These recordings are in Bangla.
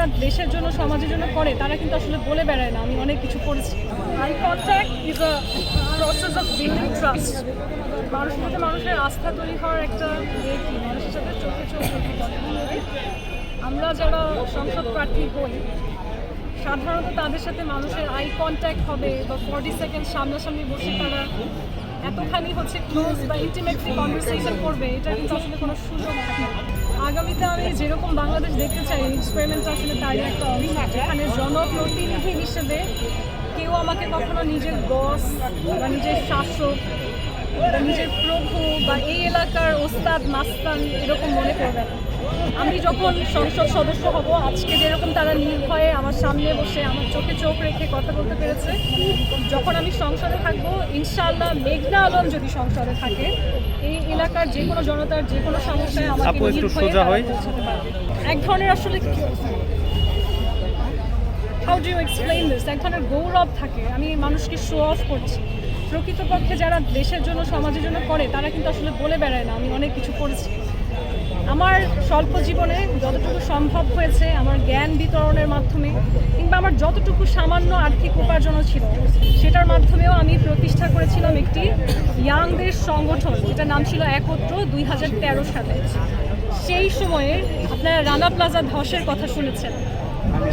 যারা দেশের জন্য সমাজের জন্য করে তারা কিন্তু আসলে বলে বেড়ায় না আমি অনেক কিছু করেছি। Eye contact is a process of building trust. মানুষের সাথে মানুষের আস্থা তৈরি হওয়ার একটা কি মানুষের সাথে চোখে চোখ রেখে কথা। আমরা যারা সংসদ প্রার্থী হই সাধারণত তাদের সাথে মানুষের আই কন্ট্যাক্ট হবে বা 40 সেকেন্ড সামনাসামনি বসে তারা এতখানি ক্লোজ বা ইন্টিমেটলি কনভারসেশন করবে, এটা কিন্তু আসলে কোনো সুযোগ থাকে না। আগামীতে আমি যেরকম বাংলাদেশ দেখতে চাই এক্সপেরিমেন্ট আসলে তারই একটা অংশ, যেখানে জনপ্রতিনিধি হিসেবে কেউ আমাকে কখনো নিজের বস বা নিজের শাসক বা নিজের প্রভু বা এই এলাকার ওস্তাদ মাস্তান এরকম মনে করবে না। আমি যখন সংসদ সদস্য হব আজকে যেরকম তারা নির্ভয়ে আমার সামনে বসে আমার চোখে চোখ রেখে কথা বলতে পেরেছে, যখন আমি সংসদে থাকবো ইনশাআল্লাহ মেঘনা আলম যদি সংসদে থাকে এই এলাকার যে কোনো জনতার যে কোনো সমস্যায় আমাকে নির্ভয়ে পৌঁছাতে পারবে। এক ধরনের আসলে how do you explain this, এক ধরনের গৌরব থাকে আমি মানুষকে শো অফ করছি। প্রকৃতপক্ষে যারা দেশের জন্য সমাজের জন্য করে তারা কিন্তু আসলে বলে বেড়ায় না আমি অনেক কিছু করেছি। আমার স্বল্প জীবনে যতটুকু সম্ভব হয়েছে আমার জ্ঞান বিতরণের মাধ্যমে কিংবা আমার যতটুকু সামান্য আর্থিক উপার্জনও ছিল সেটার মাধ্যমেও আমি প্রতিষ্ঠা করেছিলাম একটি ইয়াংদের সংগঠন, যেটার নাম ছিল একত্র 2013 সালে। সেই সময়ে আপনারা রানা প্লাজা ধসের কথা শুনেছেন।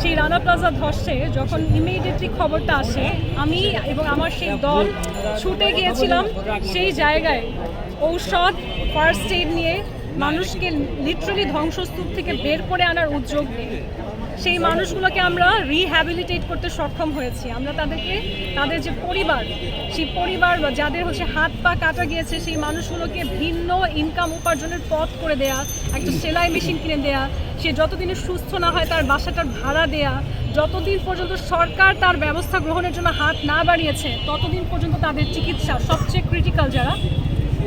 সেই রানা প্লাজা ধসে যখন ইমিডিয়েটলি খবরটা আসে আমি এবং আমার সেই দল ছুটে গিয়েছিলাম সেই জায়গায় ঔষধ ফার্স্ট এইড নিয়ে মানুষকে লিটারালি ধ্বংসস্তূপ থেকে বের করে আনার উদ্যোগ নিয়ে সেই মানুষগুলোকে আমরা রিহ্যাবিলিটেট করতে সক্ষম হয়েছি। আমরা তাদেরকে তাদের যে পরিবার সেই পরিবার বা যাদের হাত পা কাটা গিয়েছে সেই মানুষগুলোকে ভিন্ন ইনকাম উপার্জনের পথ করে দেয়া, একটা সেলাই মেশিন কিনে দেয়া, সে যতদিনে সুস্থ না হয় তার বাসাটার ভাড়া দেয়া, যতদিন পর্যন্ত সরকার তার ব্যবস্থা গ্রহণের জন্য হাত না বাড়িয়েছে ততদিন পর্যন্ত তাদের চিকিৎসা সবচেয়ে ক্রিটিক্যাল যারা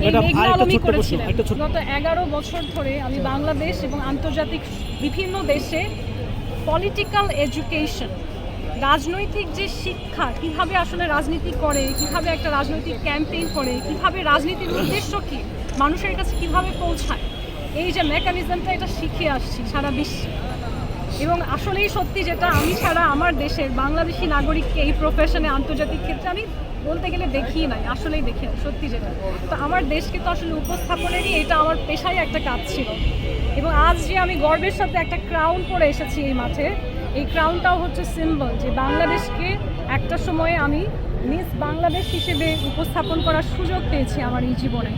মেঘনা আলমই করেছিলেন। গত 11 বছর ধরে আমি বাংলাদেশ এবং আন্তর্জাতিক বিভিন্ন দেশে পলিটিক্যাল এডুকেশন, রাজনৈতিক যে শিক্ষা, কিভাবে আসলে রাজনীতি করে, কিভাবে একটা রাজনৈতিক ক্যাম্পেইন করে, কিভাবে রাজনীতির উদ্দেশ্য কী, মানুষের কাছে কিভাবে পৌঁছায়, এই যে মেকানিজমটা এটা শিখে আসছি সারা বিশ্বে। এবং আসলেই সত্যি যেটা আমি ছাড়া আমার দেশের বাংলাদেশি নাগরিককে এই প্রফেশনে আন্তর্জাতিক ক্ষেত্রে আমি বলতে গেলে দেখিই নাই, আসলেই দেখি নাই সত্যি যেটা। তো আমার দেশকে তো আসলে উপস্থাপনেরই এটা আমার পেশায় একটা কাজ ছিল। এবং আজ যে আমি গর্বের সাথে একটা ক্রাউন পরে এসেছি এই মাঠে, এই ক্রাউনটাও সিম্বল যে বাংলাদেশকে একটা সময়ে আমি মিস বাংলাদেশ হিসেবে উপস্থাপন করার সুযোগ পেয়েছি আমার এই জীবনে।